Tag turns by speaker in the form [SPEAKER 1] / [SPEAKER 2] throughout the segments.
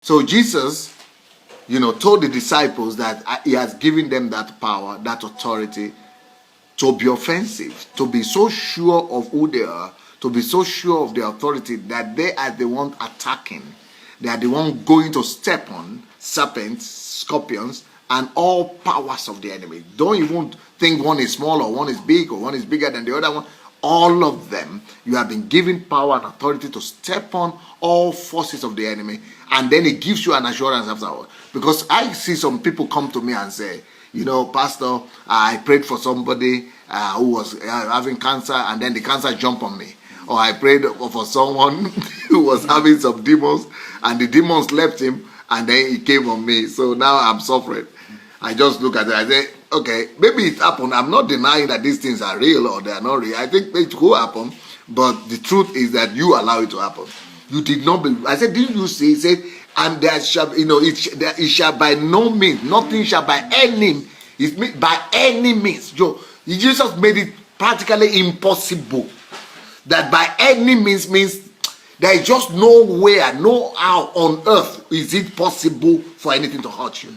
[SPEAKER 1] So Jesus, told the disciples that he has given them that power, that authority to be offensive, to be so sure of who they are, to be so sure of their authority that they are the one attacking. They are the one going to step on serpents, scorpions, and all powers of the enemy. Don't even think one is small or one is big or one is bigger than the other one. All of them, you have been given power and authority to step on all forces of the enemy. And then it gives you an assurance afterward. Because I see some people come to me and say, Pastor, I prayed for somebody who was having cancer, and then the cancer jumped on me. Or I prayed for someone who was having some demons, and the demons left him, and then he came on me. So now I'm suffering. I just look at it. I say, okay, maybe it happened. I'm not denying that these things are real or they are not real. I think it could happen, but the truth is that you allow it to happen. You did not believe. I said, didn't you see? He said, and there shall, it shall by no means, nothing shall by any, by any means. Jesus made it practically impossible. That by any means there is just nowhere, no how on earth is it possible for anything to hurt you.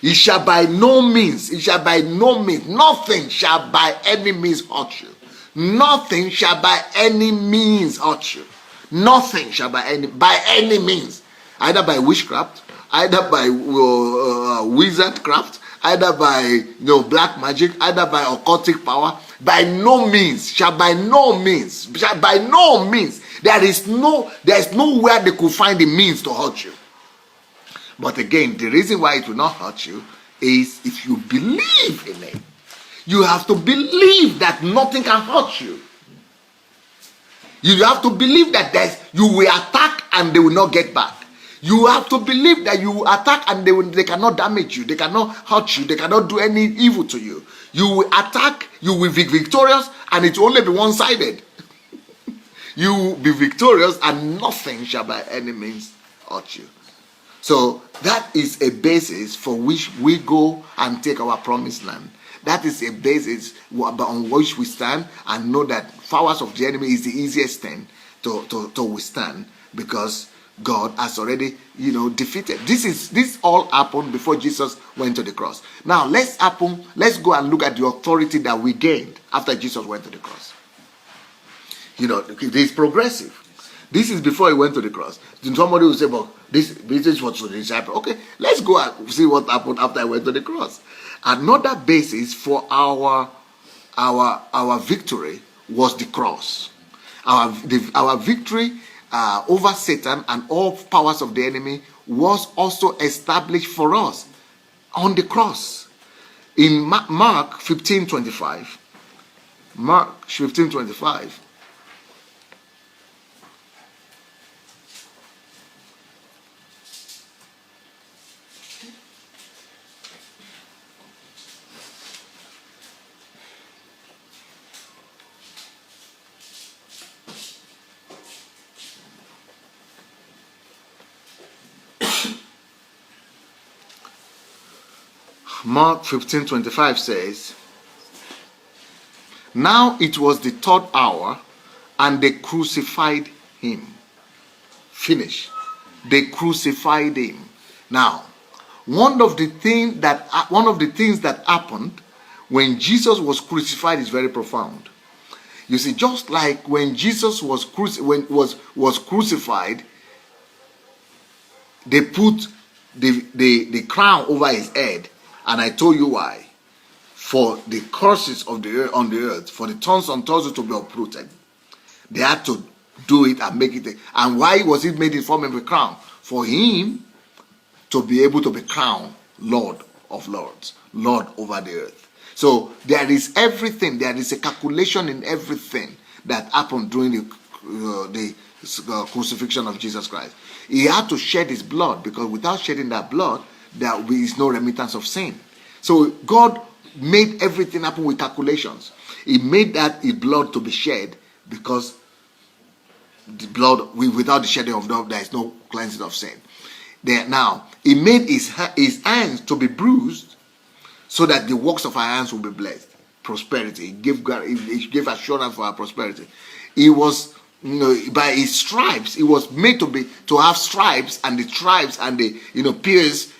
[SPEAKER 1] It shall by no means, nothing shall by any means hurt you. Nothing shall by any means hurt you. Nothing shall by any means. Either by witchcraft, either by wizardcraft, either by black magic, either by occultic power. By no means. There is nowhere they could find the means to hurt you. But again, the reason why it will not hurt you is if you believe in it. You have to believe that nothing can hurt you. You have to believe that you will attack and they will not get back. You have to believe that you will attack and they cannot damage you. They cannot hurt you. They cannot do any evil to you. You will attack, you will be victorious, and it will only be one-sided. You will be victorious and nothing shall by any means hurt you. So that is a basis for which we go and take our promised land. That is a basis on which we stand and know that powers of the enemy is the easiest thing to withstand, because God has already, defeated. This all happened before Jesus went to the cross. Now let's go and look at the authority that we gained after Jesus went to the cross. It is progressive. This is before he went to the cross. Then somebody will say, "Well, this is what to the disciple." Okay, let's go and see what happened after I went to the cross. Another basis for our victory was the cross. Our victory over Satan and all powers of the enemy was also established for us on the cross. In Mark 15:25. Mark 15:25. Mark 15:25 says, "Now it was the third hour, and they crucified him." Finish. They crucified him. Now, one of the things that happened when Jesus was crucified is very profound. You see, just like when Jesus was crucified, they put the crown over his head. And I told you why. For the curses of the earth, on the earth, for the thorns on thorns to be uprooted. They had to do it and make it. And why was it made in form of a crown? For him to be able to be crowned Lord of Lords, Lord over the earth. So there is everything. There is a calculation in everything that happened during the crucifixion of Jesus Christ. He had to shed his blood, because without shedding that blood, there is no remittance of sin. So God made everything happen with calculations. He made that his blood to be shed, because the blood, without the shedding of blood, there is no cleansing of sin. Now, he made his hands to be bruised, so that the works of our hands will be blessed. Prosperity. He gave assurance for our prosperity. He was by his stripes, he was made to have stripes, and the stripes and the pierce,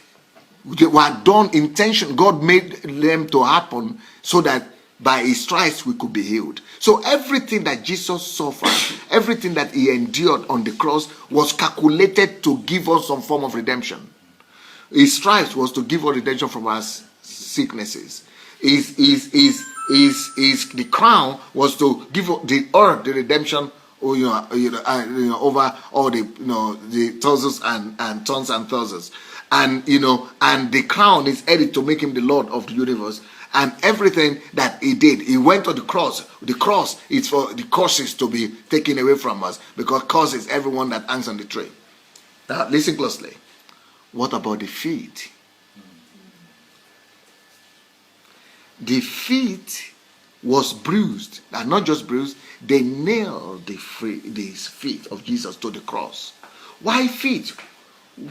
[SPEAKER 1] they were done intention. God made them to happen so that by his stripes we could be healed. So everything that Jesus suffered, everything that he endured on the cross was calculated to give us some form of redemption. His stripes was to give us redemption from our sicknesses. The crown was to give the earth the redemption, over all the thousands and tons and thousands. And the crown is headed to make him the Lord of the universe. And everything that he did, he went to the cross. The cross is for the curses to be taken away from us, because curse is everyone that hangs on the tree. Now listen closely. What about the feet? The feet was bruised, and not just bruised, they nailed the feet of Jesus to the cross. Why feet?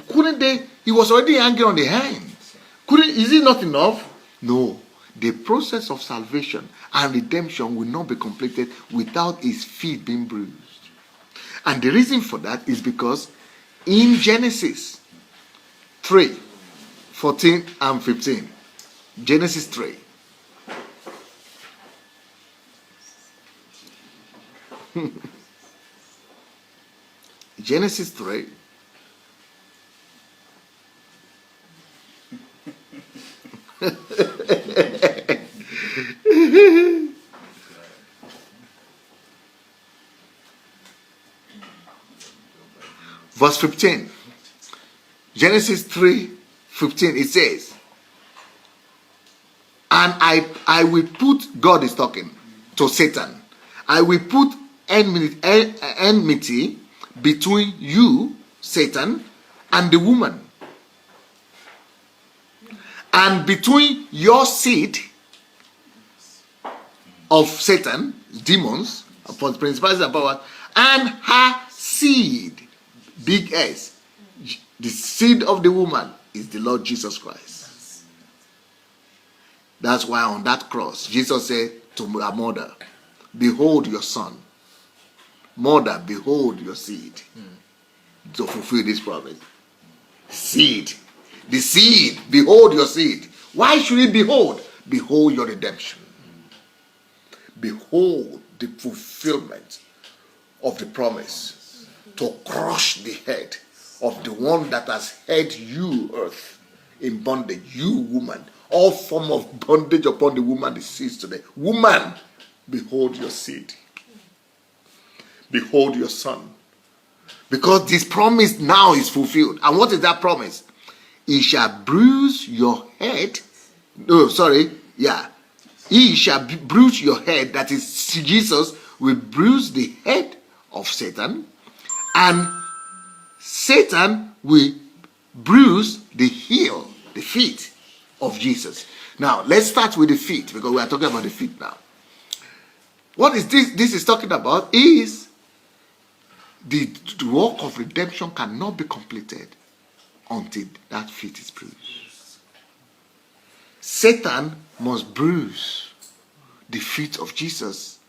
[SPEAKER 1] Couldn't they? He was already hanging on the hands. Is it not enough? No. The process of salvation and redemption will not be completed without his feet being bruised. And the reason for that is because in Genesis 3:14 and 15, Genesis 3. Genesis 3. Verse 15. Genesis 3:15, it says, and I will put, God is talking to Satan, I will put enmity between you, Satan, and the woman, and between your seed of Satan, demons, upon principalities and powers, and her seed, big S. The seed of the woman is the Lord Jesus Christ. That's why on that cross, Jesus said to a mother, behold your son. Mother, behold your seed. To fulfill this promise. Seed. The seed. Behold your seed. Why should it behold? Behold your redemption. Behold the fulfillment of the promise to crush the head of the one that has held you, earth, in bondage. You, woman. All form of bondage upon the woman is ceased today. Woman, behold your seed. Behold your son. Because this promise now is fulfilled. And what is that promise? He shall bruise your head. He shall bruise your head. That is, Jesus will bruise the head of Satan. And Satan will bruise the heel, the feet of Jesus. Now, let's start with the feet, because we are talking about the feet now. What is this? This is talking about is the work of redemption cannot be completed until that feet is bruised. Satan must bruise the feet of Jesus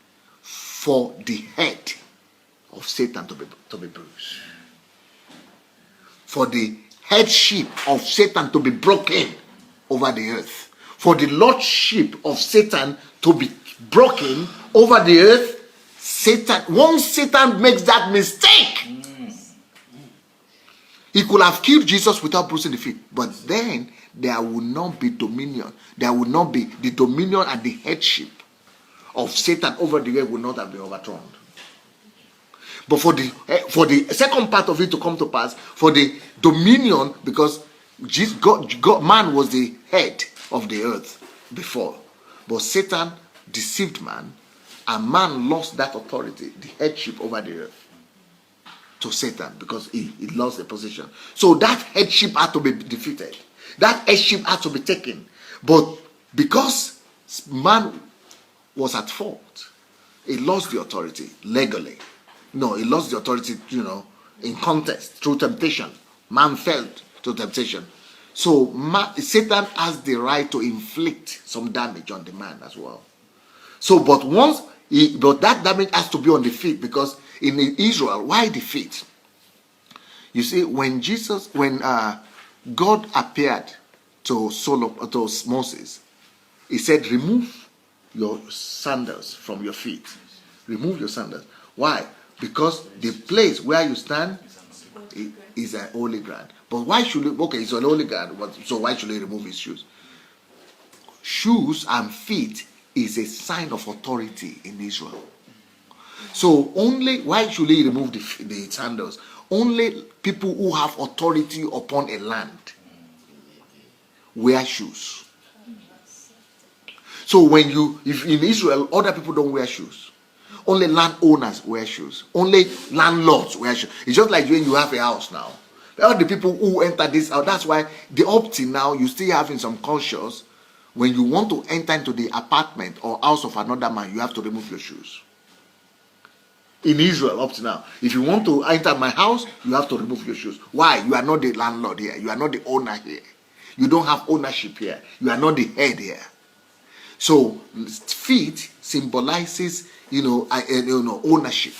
[SPEAKER 1] for the head of Satan to be bruised. For the headship of Satan to be broken over the earth. For the lordship of Satan to be broken over the earth. Once Satan makes that mistake, he could have killed Jesus without bruising the feet. But then there will not be dominion. There will not be the dominion and the headship of Satan over the earth will not have been overthrown. But for the second part of it to come to pass, for the dominion, because man was the head of the earth before, but Satan deceived man, and man lost that authority, the headship over the earth, to Satan, because he lost the position. So that headship had to be defeated. That headship had to be taken. But because man was at fault, he lost the authority legally. No, he lost the authority, in contest, through temptation. Man fell to temptation. So Satan has the right to inflict some damage on the man as well. So, but that damage has to be on the feet, because In Israel, why the feet? You see, when God appeared to Moses, he said, remove your sandals from your feet. Remove your sandals. Why? Because the place where you stand is an holy ground. But why should it's an holy ground, so why should he remove his shoes? Shoes and feet is a sign of authority in Israel. So why should he remove the sandals? Only people who have authority upon a land wear shoes. So if in Israel, other people don't wear shoes. Only landowners wear shoes. Only landlords wear shoes. It's just like when you have a house now. All the people who enter this house, that's why up till now, you still have in some cultures, when you want to enter into the apartment or house of another man, you have to remove your shoes. In Israel, up to now, if you want to enter my house, you have to remove your shoes. Why? You are not the landlord here. You are not the owner here. You don't have ownership here. You are not the head here. So feet symbolizes, ownership.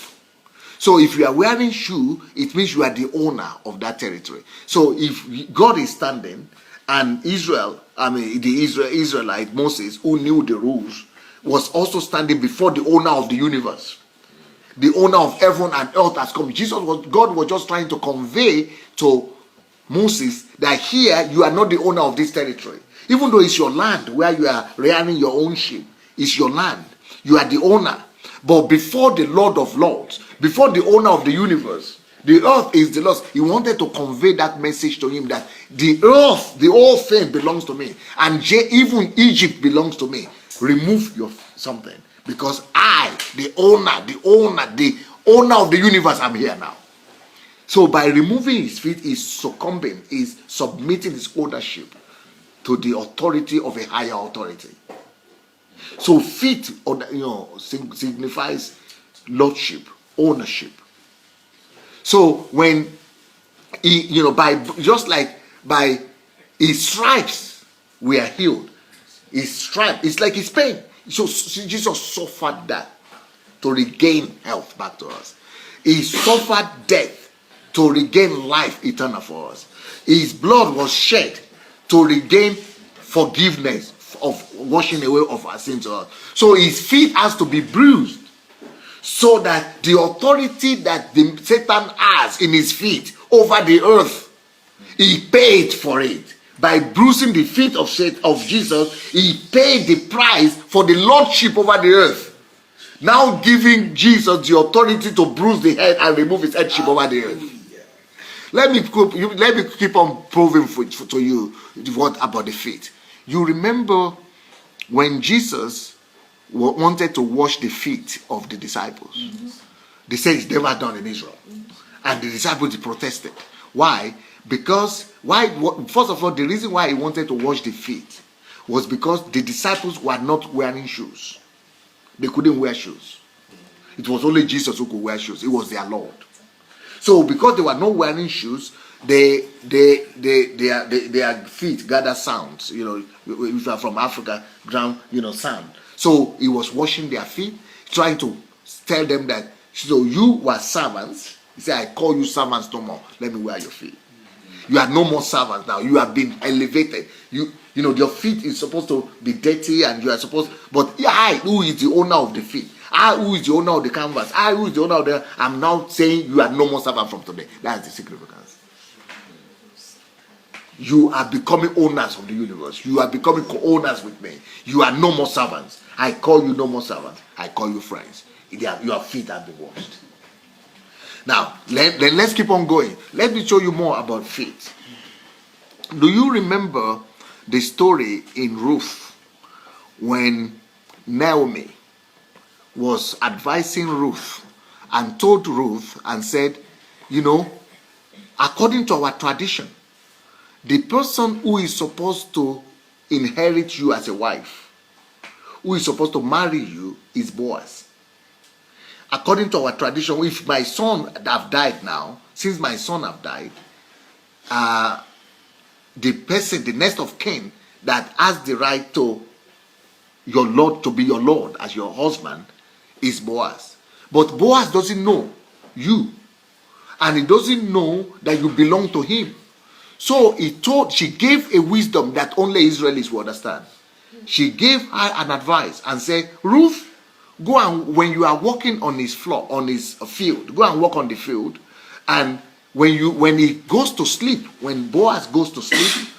[SPEAKER 1] So if you are wearing shoe, it means you are the owner of that territory. So if God is standing, and the Israelite Moses, who knew the rules, was also standing before the owner of the universe. The owner of heaven and earth has come. God was just trying to convey to Moses that here you are not the owner of this territory. Even though it's your land where you are rearing your own sheep, it's your land. You are the owner. But before the Lord of Lords, before the owner of the universe, the earth is the Lord's. He wanted to convey that message to him that the earth, the whole thing belongs to me. And even Egypt belongs to me. Remove your something. Because I, the owner of the universe, I'm here now. So by removing his feet, he's submitting his ownership to the authority of a higher authority. So feet, signifies lordship, ownership. So when by his stripes we are healed. His stripe, it's like his pain. So Jesus suffered that to regain health back to us. He suffered death to regain life eternal for us. His blood was shed to regain forgiveness of washing away of our sins to us. So his feet has to be bruised so that the authority that Satan has in his feet over the earth, he paid for it. By bruising the feet of Jesus, he paid the price for the lordship over the earth. Now giving Jesus the authority to bruise the head and remove his headship over the earth. Let me keep on proving to you what about the feet. You remember when Jesus wanted to wash the feet of the disciples. Mm-hmm. They said it's never done in Israel. Mm-hmm. And the disciples protested. Why? Because, first of all, the reason why he wanted to wash the feet was because the disciples were not wearing shoes. They couldn't wear shoes. It was only Jesus who could wear shoes. He was their Lord. So because they were not wearing shoes, their feet gather sounds. If you are from Africa, ground, sound. So he was washing their feet, trying to tell them that, so you were servants. He said, I call you servants no more. Let me wear your feet. You are no more servants now. You have been elevated. Your feet is supposed to be dirty and you are supposed, but I, who is the owner of the feet? I, who is the owner of the canvas? I, who is the owner of the, I'm now saying you are no more servant from today. That's the significance. You are becoming owners of the universe. You are becoming co-owners with me. You are no more servants. I call you no more servants. I call you friends. Your feet have been washed. Now, let's keep on going. Let me show you more about feet. Do you remember the story in Ruth when Naomi was advising Ruth and told Ruth and said, according to our tradition, the person who is supposed to inherit you as a wife, who is supposed to marry you, is Boaz. According to our tradition, if my son have died now, since my son have died, the next of kin that has the right to your Lord, to be your Lord as your husband, is Boaz. But Boaz doesn't know you. And he doesn't know that you belong to him. So she gave a wisdom that only Israelis will understand. She gave her an advice and said, Ruth, go and, when you are walking on his floor, on his field, go and walk on the field. And when he goes to sleep, when Boaz goes to sleep,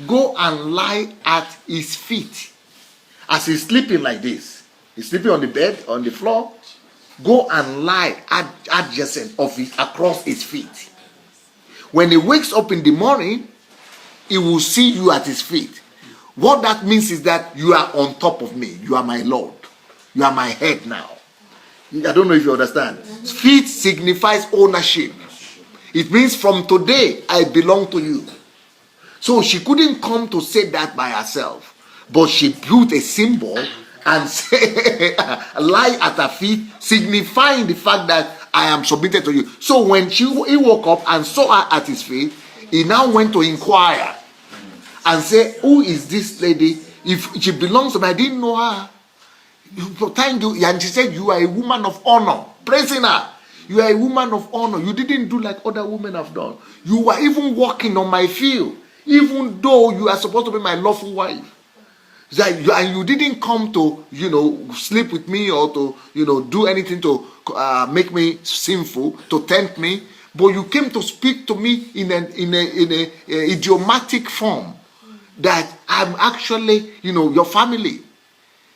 [SPEAKER 1] go and lie at his feet. As he's sleeping like this, he's sleeping on the bed, on the floor, go and lie adjacent of it, across his feet. When he wakes up in the morning, he will see you at his feet. What that means is that you are on top of me. You are my Lord. You are my head now. I don't know if you understand. Feet signifies ownership. It means from today, I belong to you. So she couldn't come to say that by herself. But she built a symbol and say, lie at her feet, signifying the fact that I am submitted to you. So when he woke up and saw her at his feet, he now went to inquire and say, who is this lady? If she belongs to me, I didn't know her. Thank you. And she said, you are a woman of honor. Praising her. You are a woman of honor. You didn't do like other women have done. You were even walking on my field, even though you are supposed to be my lawful wife. And you didn't come to, sleep with me or to, do anything to make me sinful, to tempt me. But you came to speak to me in a idiomatic form that I'm actually, your family.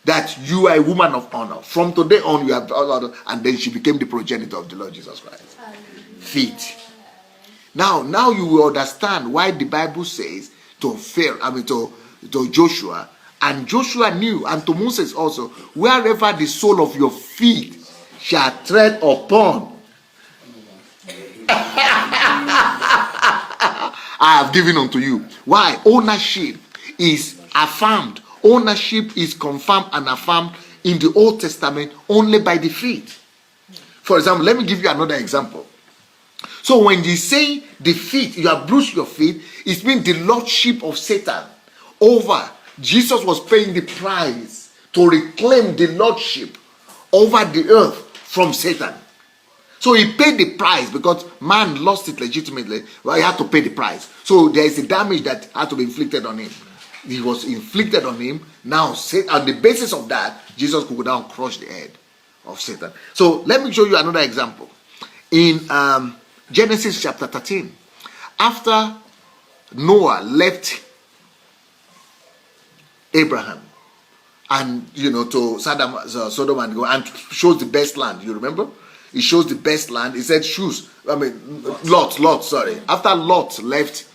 [SPEAKER 1] That you are a woman of honor. From today on, you have honor. And then she became the progenitor of the Lord Jesus Christ. Feet. Now you will understand why the Bible says to Joshua. And Joshua knew, and to Moses also, wherever the sole of your feet shall tread upon, I have given unto you. Why? Ownership is affirmed. Ownership is confirmed and affirmed in the Old Testament only by the feet. For example, let me give you another example. So when you say the feet, you have bruised your feet, it means the lordship of Satan over. Jesus was paying the price to reclaim the lordship over the earth from Satan. So he paid the price because man lost it legitimately. Well, he had to pay the price. So there is a damage that had to be inflicted on him. It was inflicted on him. Now, on the basis of that, Jesus could go down and crush the head of Satan. So let me show you another example. In Genesis chapter 13, after Noah left Abraham and to Sodom and Gomorrah, and shows the best land. You remember? He shows the best land. He said Lot, sorry. After Lot left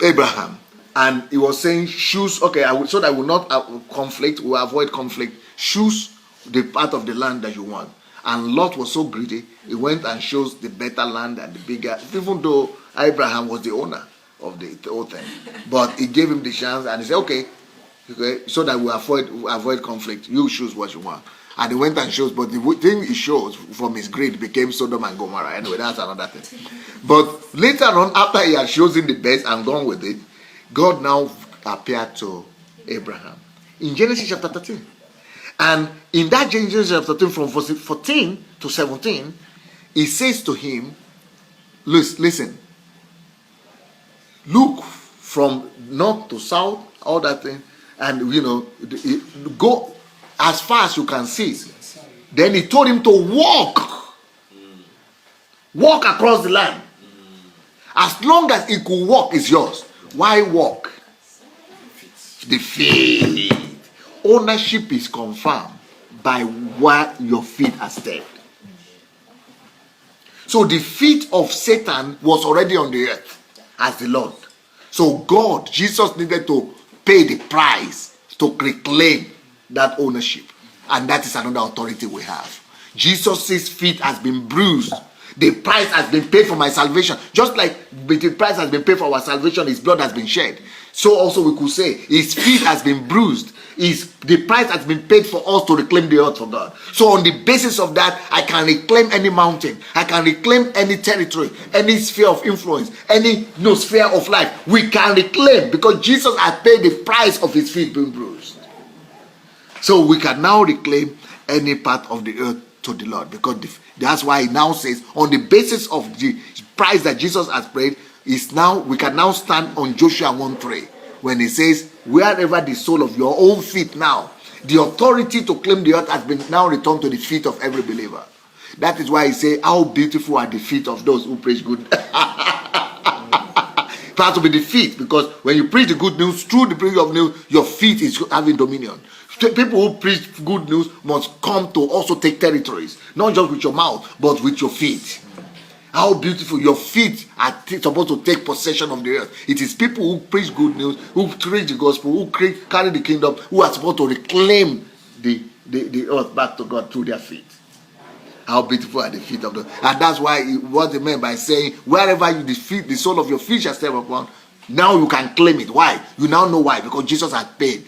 [SPEAKER 1] Abraham, and he was saying, choose, okay, so that I will not conflict, will avoid conflict, choose the part of the land that you want. And Lot was so greedy, he went and chose the better land and the bigger, even though Abraham was the owner of the whole thing. But he gave him the chance, and he said, okay, so that we avoid conflict, you choose what you want. And he went and chose, but the thing he chose from his greed became Sodom and Gomorrah. Anyway, that's another thing. But later on, after he had chosen the best and gone with it, God now appeared to Abraham in Genesis chapter 13. And in that Genesis chapter 13, from verse 14 to 17, he says to him, listen, look from north to south, all that thing, and go as far as you can see. Then he told him to walk across the land. As long as he could walk, is yours. Why walk? The feet. Ownership is confirmed by what your feet have stepped. So the feet of Satan was already on the earth as the Lord. So Jesus needed to pay the price to reclaim that ownership. And that is another authority we have. Jesus' feet has been bruised. The price has been paid for my salvation. Just like the price has been paid for our salvation, his blood has been shed. So also we could say his feet has been bruised. The price has been paid for us to reclaim the earth for God. So on the basis of that, I can reclaim any mountain. I can reclaim any territory, any sphere of influence, any sphere of life. We can reclaim because Jesus has paid the price of his feet being bruised. So we can now reclaim any part of the earth to the Lord because That's why he now says, on the basis of the price that Jesus has paid, we can now stand on Joshua 1:3 when he says, wherever the sole of your own feet now, the authority to claim the earth has been now returned to the feet of every believer. That is why he says, how beautiful are the feet of those who preach good. It has to be the feet, because when you preach the good news, through the preaching of news, your feet is having dominion. People who preach good news must come to also take territories, not just with your mouth, but with your feet. How beautiful. Your feet are supposed to take possession of the earth. It is people who preach good news, who preach the gospel, who carry the kingdom, who are supposed to reclaim the earth back to God through their feet. How beautiful are the feet of the... And that's why what they meant by saying, wherever you defeat, the sole of your feet shall step upon, now you can claim it. Why? You now know why. Because Jesus had paid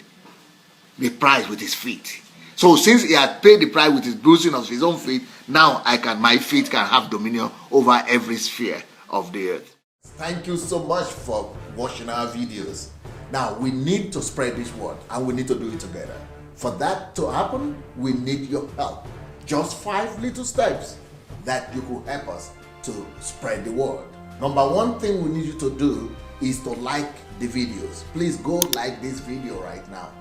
[SPEAKER 1] the price with his feet. So since he had paid the price with his bruising of his own feet, now my feet can have dominion over every sphere of the earth. Thank you so much for watching our videos. Now we need to spread this word, and we need to do it together. For that to happen, we need your help. Just 5 little steps that you could help us to spread the word. Number one thing we need you to do is to like the videos. Please go like this video right now.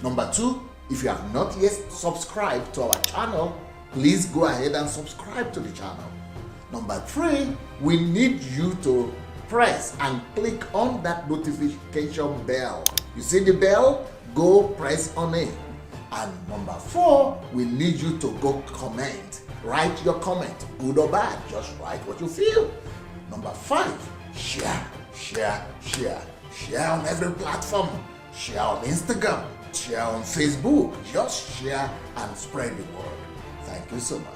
[SPEAKER 1] Number 2, if you have not yet subscribed to our channel, please go ahead and subscribe to the channel. Number 3, we need you to press and click on that notification bell. You see the bell? Go press on it. And number 4, we need you to go comment. Write your comment, good or bad. Just write what you feel. Number 5, share on every platform. Share on Instagram, share on Facebook. Just share and spread the word. Thank you so much.